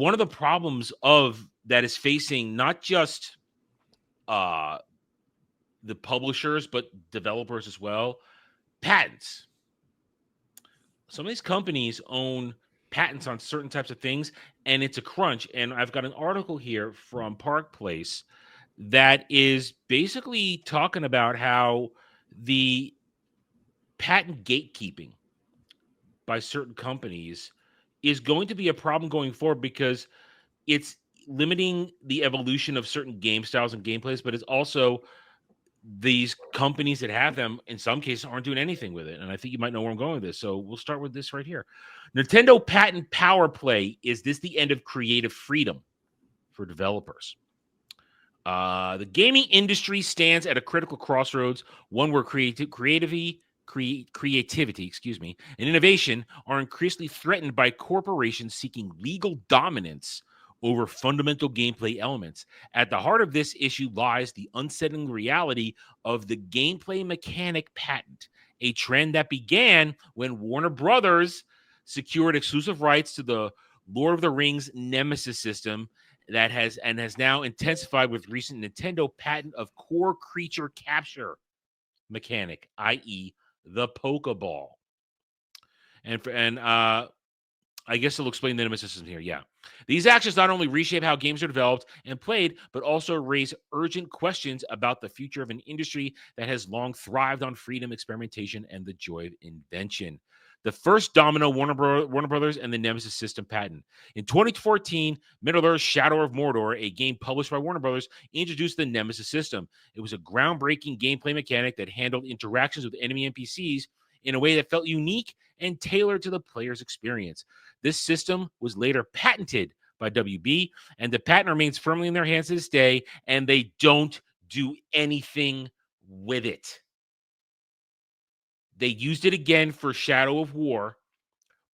one of the problems of that is facing not just the publishers, but developers as well, patents. Some of these companies own patents on certain types of things, and it's a crunch. And I've got an article here from Park Place that is basically talking about how the patent gatekeeping by certain companies is going to be a problem going forward because it's limiting the evolution of certain game styles and gameplays, but it's also these companies that have them, in some cases, aren't doing anything with it. And I think you might know where I'm going with this. So we'll start with this right here. Nintendo patent power play. Is this the end of creative freedom for developers? The gaming industry stands at a critical crossroads, one where creativity, and innovation are increasingly threatened by corporations seeking legal dominance over fundamental gameplay elements. At the heart of this issue lies the unsettling reality of the gameplay mechanic patent, a trend that began when Warner Brothers secured exclusive rights to the Lord of the Rings Nemesis system that has now intensified with recent Nintendo patent of core creature capture mechanic, i.e., the Pokeball. And I guess it'll explain the Nemesis system here. Yeah. These actions not only reshape how games are developed and played, but also raise urgent questions about the future of an industry that has long thrived on freedom, experimentation, and the joy of invention. The first domino, Warner Brothers and the Nemesis system patent. In 2014, Middle-earth Shadow of Mordor, a game published by Warner Brothers, introduced the Nemesis system. It was a groundbreaking gameplay mechanic that handled interactions with enemy NPCs in a way that felt unique and tailored to the player's experience. This system was later patented by WB, and the patent remains firmly in their hands to this day, and they don't do anything with it. They used it again for Shadow of War,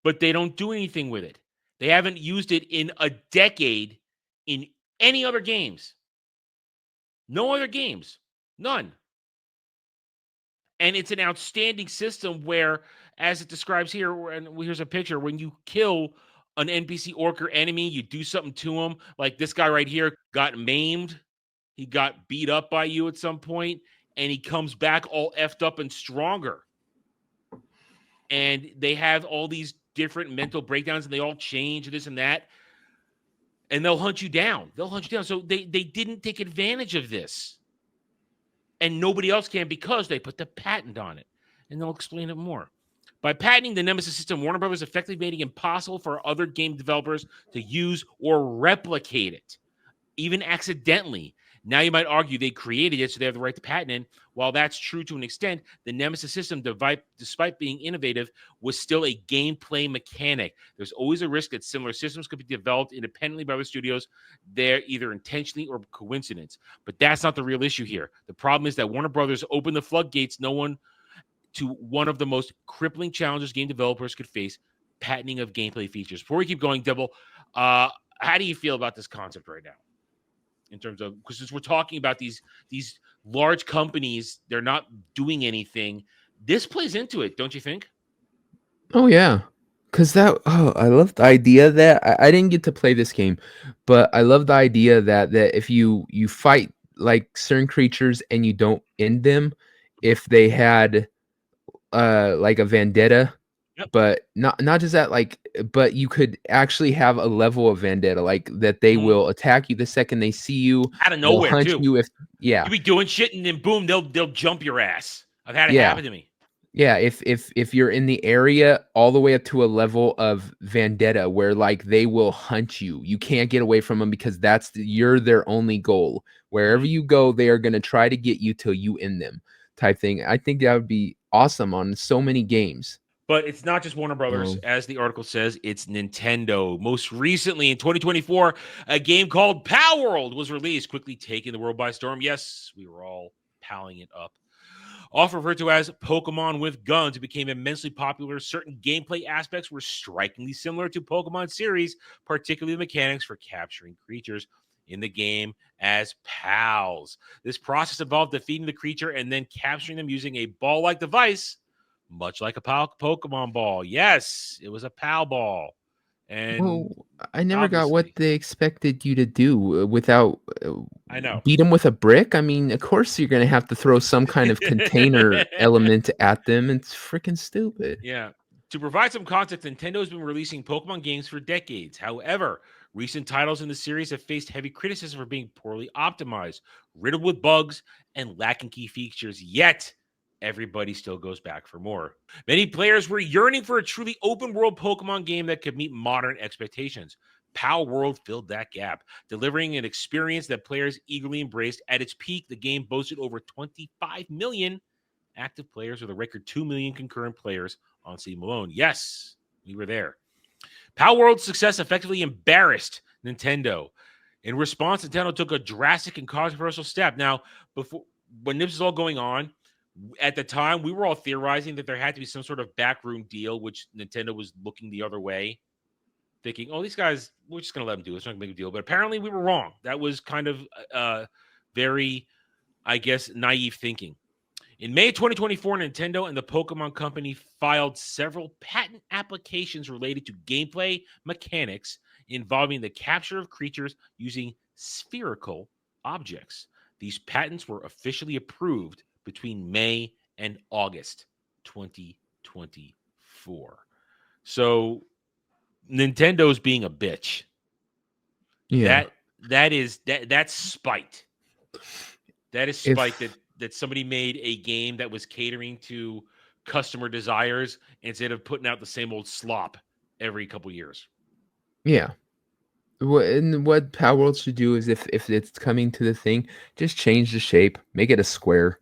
but they don't do anything with it. They haven't used it in a decade in any other games. No other games. None. And it's an outstanding system where, as it describes here, and here's a picture, when you kill an NPC orc or enemy, you do something to him. Like this guy right here got maimed. He got beat up by you at some point, and he comes back all effed up and stronger. And they have all these different mental breakdowns, and they all change this and that. And they'll hunt you down. So they didn't take advantage of this. And nobody else can because they put the patent on it. And they'll explain it more. By patenting the Nemesis system, Warner Brothers effectively made it impossible for other game developers to use or replicate it, even accidentally. Now you might argue they created it, so they have the right to patent it. While that's true to an extent, the Nemesis system, despite being innovative, was still a gameplay mechanic. There's always a risk that similar systems could be developed independently by other studios. They're either intentionally or coincidence. But that's not the real issue here. The problem is that Warner Brothers opened the floodgates to one of the most crippling challenges game developers could face, patenting of gameplay features. Before we keep going, Devil, how do you feel about this concept right now? In terms of, because since we're talking about these large companies, they're not doing anything. This plays into it, don't you think? Oh yeah, because I love the idea that I didn't get to play this game, but I love the idea that if you fight like certain creatures and you don't end them, if they had like a vendetta. Yep. But not just that, like, but you could actually have a level of vendetta, like that they will attack you the second they see you. Out of They'll nowhere, hunt too. you if You be doing shit and then boom, they'll jump your ass. I've had it happen to me. Yeah, if you're in the area all the way up to a level of vendetta where like they will hunt you. You can't get away from them because you're their only goal. Wherever you go, they are going to try to get you till you end them type thing. I think that would be awesome on so many games. But it's not just Warner Brothers. As the article says, it's Nintendo. Most recently, in 2024, a game called Palworld was released, quickly taking the world by storm. Yes, we were all palling it up. Often referred to as Pokemon with guns, it became immensely popular. Certain gameplay aspects were strikingly similar to Pokemon series, particularly the mechanics for capturing creatures in the game as pals. This process involved defeating the creature and then capturing them using a ball-like device, much like a Pokemon ball. Yes, it was a pal ball. And Well, I never got what obviously, they expected you to do without I know. beat them with a brick. I mean, of course you're gonna have to throw some kind of container element at them. It's freaking stupid. Yeah. To provide some context, Nintendo has been releasing Pokemon games for decades. However, recent titles in the series have faced heavy criticism for being poorly optimized, riddled with bugs, and lacking key features. Yet, everybody still goes back for more. Many players were yearning for a truly open world Pokemon game that could meet modern expectations. Palworld filled that gap, delivering an experience that players eagerly embraced. At its peak, the game boasted over 25 million active players with a record 2 million concurrent players on Steam alone. Yes, we were there. Palworld's success effectively embarrassed Nintendo. In response, Nintendo took a drastic and controversial step. Now, before when this was all going on, at the time, we were all theorizing that there had to be some sort of backroom deal, which Nintendo was looking the other way, thinking, "Oh, these guys, we're just going to let them do it. It's not going to make a deal." But apparently, we were wrong. That was kind of very, I guess, naive thinking. In May 2024, Nintendo and the Pokemon Company filed several patent applications related to gameplay mechanics involving the capture of creatures using spherical objects. These patents were officially approved between May and August 2024. So Nintendo's being a bitch. Yeah. That's spite. That is spite If that somebody made a game that was catering to customer desires instead of putting out the same old slop every couple years. yeah. What Palworld should do is if it's coming to the thing, just change the shape, make it a square.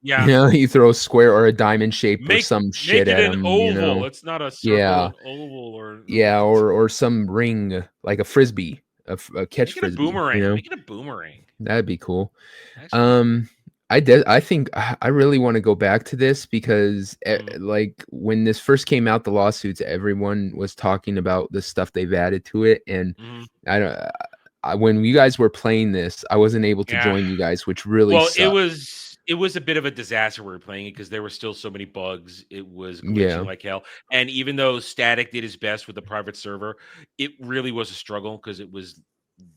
You Yeah, know, you throw a square or a diamond shape or make some make shit it at an them, you oval. know. It's not a circle, Yeah. an oval, or Yeah, or some ring like a frisbee, a catch make it a frisbee, you boomerang. know. Make it a boomerang. That'd be cool. Actually, yeah. Um, I think I really want to go back to this because Mm, like when this first came out, the lawsuits, everyone was talking about the stuff they've added to it, and mhm. I don't. When you guys were playing this, I wasn't able to Yeah. join you guys, which really Well, sucked. it was a bit of a disaster when we were playing it because there were still so many bugs. It was glitching Yeah, like hell. And even though Static did his best with the private server, it really was a struggle because it was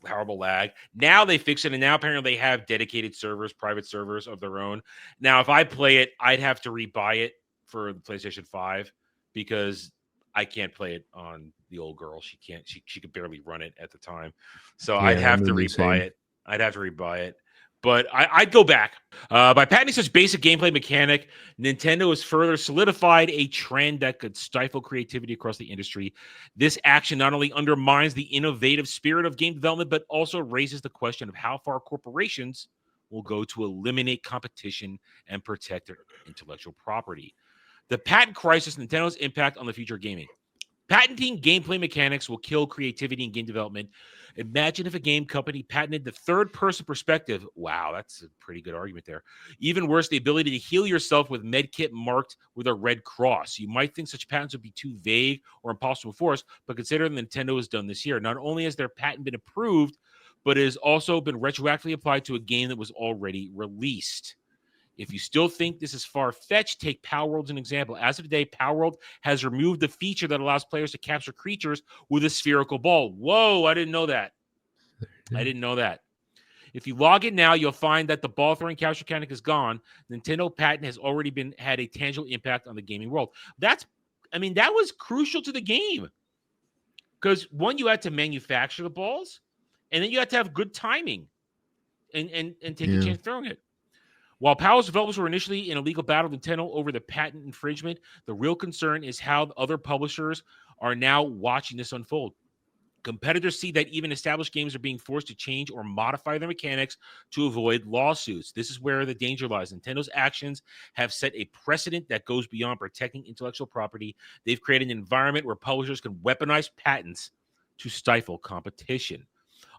horrible lag. Now they fix it, and now apparently they have dedicated servers, private servers of their own. Now, if I play it, I'd have to rebuy it for the PlayStation 5 because I can't play it on the old girl. She can't, she could barely run it at the time. So I'd yeah, I have to remember the rebuy same. it. I'd have to rebuy it. But I'd go back. By patenting such basic gameplay mechanic, Nintendo has further solidified a trend that could stifle creativity across the industry. This action not only undermines the innovative spirit of game development, but also raises the question of how far corporations will go to eliminate competition and protect their intellectual property. The patent crisis, Nintendo's impact on the future of gaming. Patenting gameplay mechanics will kill creativity in game development. Imagine if a game company patented the third person perspective. Wow, that's a pretty good argument there. Even worse, the ability to heal yourself with medkit marked with a red cross. You might think such patents would be too vague or impossible to enforce, but consider Nintendo has done this year. Not only has their patent been approved, but it has also been retroactively applied to a game that was already released. If you still think this is far fetched, take Palworld as an example. As of today, Palworld has removed the feature that allows players to capture creatures with a spherical ball. Whoa, I didn't know that. I didn't know that. If you log in now, you'll find that the ball throwing capture mechanic is gone. Nintendo patent has already been had a tangible impact on the gaming world. That was crucial to the game because one, you had to manufacture the balls, and then you had to have good timing and take a Yeah, chance throwing it. While Powell's developers were initially in a legal battle with Nintendo over the patent infringement, the real concern is how other publishers are now watching this unfold. Competitors see that even established games are being forced to change or modify their mechanics to avoid lawsuits. This is where the danger lies. Nintendo's actions have set a precedent that goes beyond protecting intellectual property. They've created an environment where publishers can weaponize patents to stifle competition.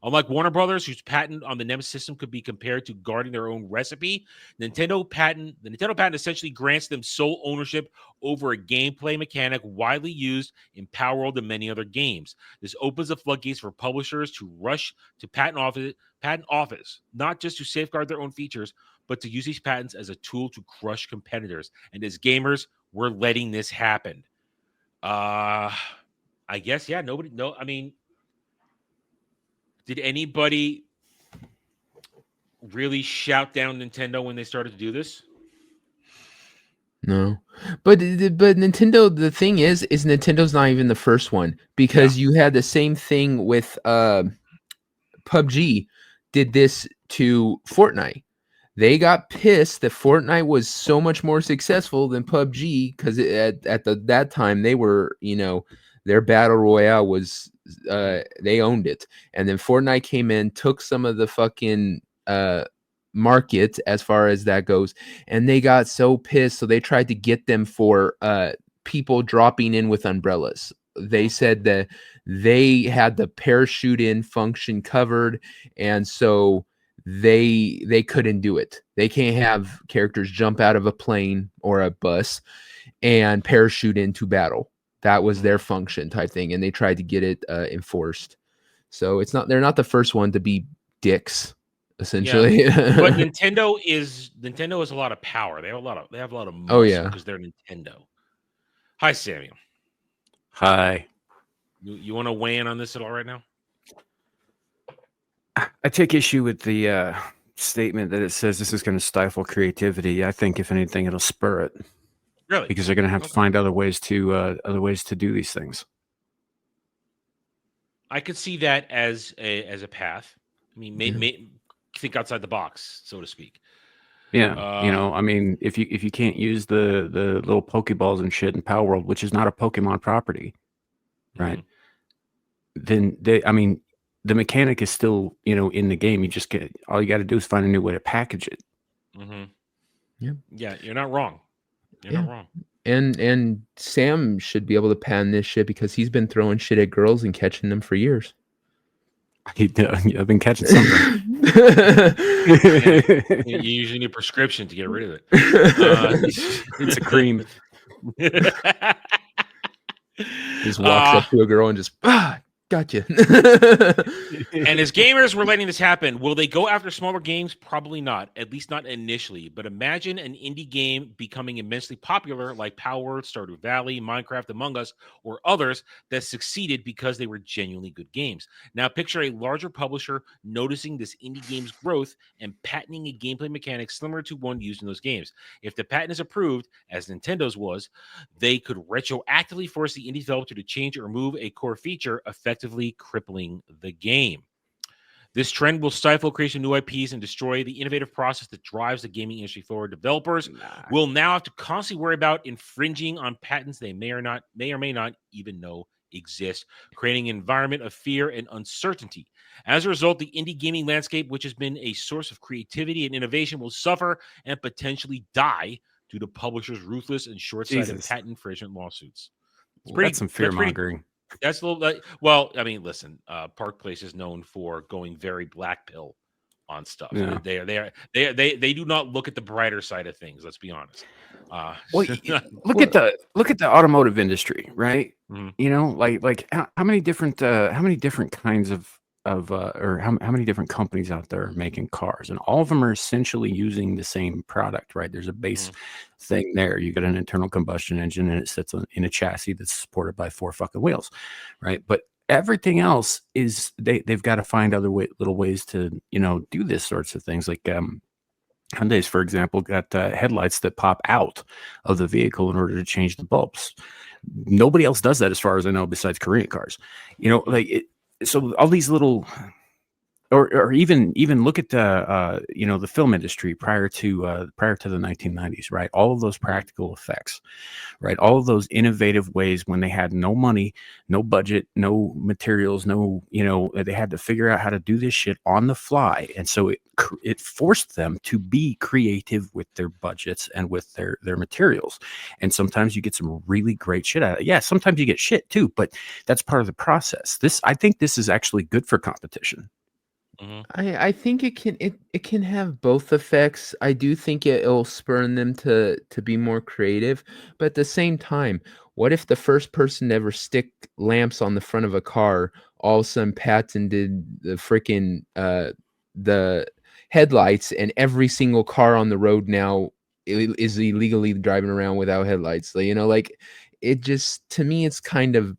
Unlike Warner Brothers, whose patent on the Nemesis system could be compared to guarding their own recipe, the Nintendo patent essentially grants them sole ownership over a gameplay mechanic widely used in Power World and many other games. This opens the floodgates for publishers to rush to patent office, not just to safeguard their own features, but to use these patents as a tool to crush competitors. And as gamers, we're letting this happen. Uh I guess, yeah, nobody, no, I mean, did anybody really shout down Nintendo when they started to do this? No, but Nintendo. The thing is Nintendo's not even the first one Yeah. because you had the same thing with PUBG. Did this to Fortnite. They got pissed that Fortnite was so much more successful than PUBG because that time they were, their battle royale was they owned it, and then Fortnite came in, took some of the fucking market as far as that goes, and they got so pissed, so they tried to get them for people dropping in with umbrellas. They said that they had the parachute in function covered, and so they couldn't do it. They can't have characters jump out of a plane or a bus and parachute into battle. That was their function type thing, and they tried to get it enforced. So they're not the first one to be dicks, Yeah. essentially. But Nintendo has a lot of power. They have a lot of Oh muscle yeah. because they're Nintendo. Hi, Samuel. Hi. You want to weigh in on this at all right now? I take issue with the statement that it says this is going to stifle creativity. I think, if anything, it'll spur it Really? because they're going to have to find other ways to do these things. I could see that as a path. I mean, think outside the box, so to speak. Yeah, I mean, if you can't use the little Pokeballs and shit in Palworld, which is not a Pokemon property, right? Then the mechanic is still in the game. All you got to do is find a new way to package it. Yeah, you're not wrong. You're not wrong. And Sam should be able to pan this shit because he's been throwing shit at girls and catching them for years. I've been catching something. You usually need a prescription to get rid of it. It's a cream. Just walks up to a girl and just gotcha. And as gamers, we're letting this happen. Will they go after smaller games? Probably not, at least not initially. But imagine an indie game becoming immensely popular like Palworld, Stardew Valley, Minecraft, Among Us, or others that succeeded because they were genuinely good games. Now picture a larger publisher noticing this indie game's growth and patenting a gameplay mechanic similar to one used in those games. If the patent is approved, as Nintendo's was, they could retroactively force the indie developer to change or remove a core feature, effectively crippling the game. This trend will stifle creation of new IPs and destroy the innovative process that drives the gaming industry forward. Developers will now have to constantly worry about infringing on patents they may or may not even know exist, creating an environment of fear and uncertainty. As a result, the indie gaming landscape, which has been a source of creativity and innovation, will suffer and potentially die due to publishers' ruthless and short-sighted patent infringement lawsuits. That's some fear mongering. That's a little. Well, I mean, listen. Park Place is known for going very black pill on stuff. Yeah. They do not look at the brighter side of things. Let's be honest. Look at the automotive industry, right? Mm-hmm. Like how many different kinds of or how many different companies out there are making cars, and all of them are essentially using the same product, right? There's a base thing there. You got an internal combustion engine, and it sits in a chassis that's supported by 4 fucking wheels, right? But everything else is they've got to find other little ways to do this sorts of things. Like Hyundai's, for example, got headlights that pop out of the vehicle in order to change the bulbs. Nobody else does that, as far as I know, besides Korean cars. So all these little, or even look at the film industry prior to the 1990s, right? All of those practical effects, right? All of those innovative ways when they had no money, no budget, no materials, they had to figure out how to do this shit on the fly, and so it forced them to be creative with their budgets and with their materials. And sometimes you get some really great shit out of it. Yeah, sometimes you get shit too, but that's part of the process. I think this is actually good for competition. I think it can have both effects. I do think it'll spur them to be more creative, but at the same time, what if the first person to ever stick lamps on the front of a car all of a sudden patented the freaking the headlights, and every single car on the road now is illegally driving around without headlights? Like, it just, to me, it's kind of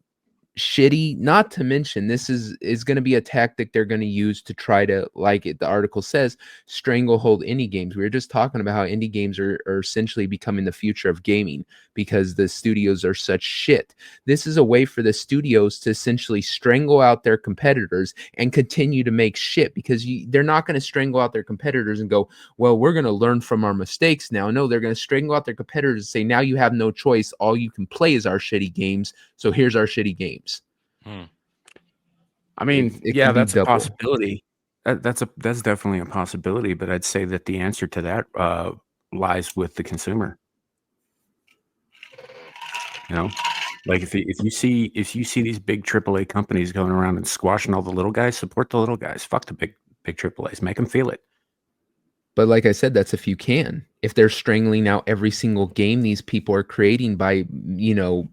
shitty. Not to mention, this is going to be a tactic they're going to use to try to, like the article says, stranglehold indie games. We were just talking about how indie games are essentially becoming the future of gaming because the studios are such shit. This is a way for the studios to essentially strangle out their competitors and continue to make shit, because they're not going to strangle out their competitors and go, well, we're going to learn from our mistakes now. No, they're going to strangle out their competitors and say, now you have no choice. All you can play is our shitty games. So here's our shitty games. I mean, It yeah, can be that's a double. possibility. That's definitely a possibility. But I'd say that the answer to that lies with the consumer. You know, like if you see these big AAA companies going around and squashing all the little guys, support the little guys. Fuck the big AAAs. Make them feel it. But like I said, that's if you can. If they're strangling out every single game these people are creating by,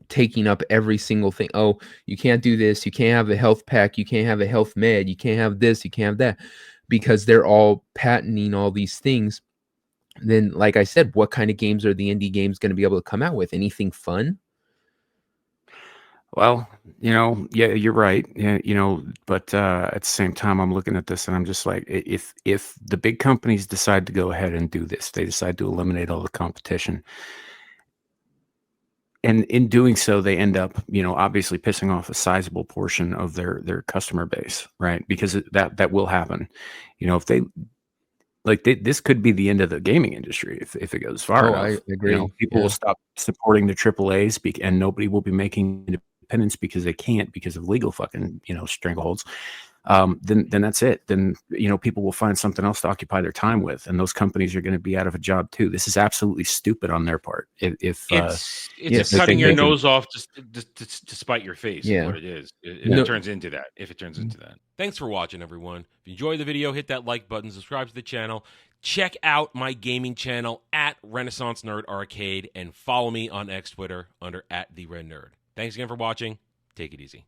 taking up every single thing. Oh, you can't do this. You can't have a health pack. You can't have a health med. You can't have this. You can't have that. Because they're all patenting all these things. Then, like I said, what kind of games are the indie games going to be able to come out with? Anything fun? Well, yeah, you're right. Yeah, but at the same time, I'm looking at this and I'm just like, if the big companies decide to go ahead and do this, they decide to eliminate all the competition, and in doing so, they end up, obviously pissing off a sizable portion of their customer base, right? Because that will happen. If they this could be the end of the gaming industry if it goes far Oh, I enough. agree. People Yeah. will stop supporting the AAAs and nobody will be making independence because they can't because of legal fucking strangleholds. Then that's it. Then people will find something else to occupy their time with, and those companies are going to be out of a job too. This is absolutely stupid on their part. If It's Yes, a cutting your they can, nose off to spite your face is yeah. what it is. If No, it turns into that. If it turns into that. Thanks for watching, everyone. If you enjoyed the video, hit that like button, subscribe to the channel, check out my gaming channel at Renaissance Nerd Arcade, and follow me on X Twitter under @TheRedNerd. Thanks again for watching. Take it easy.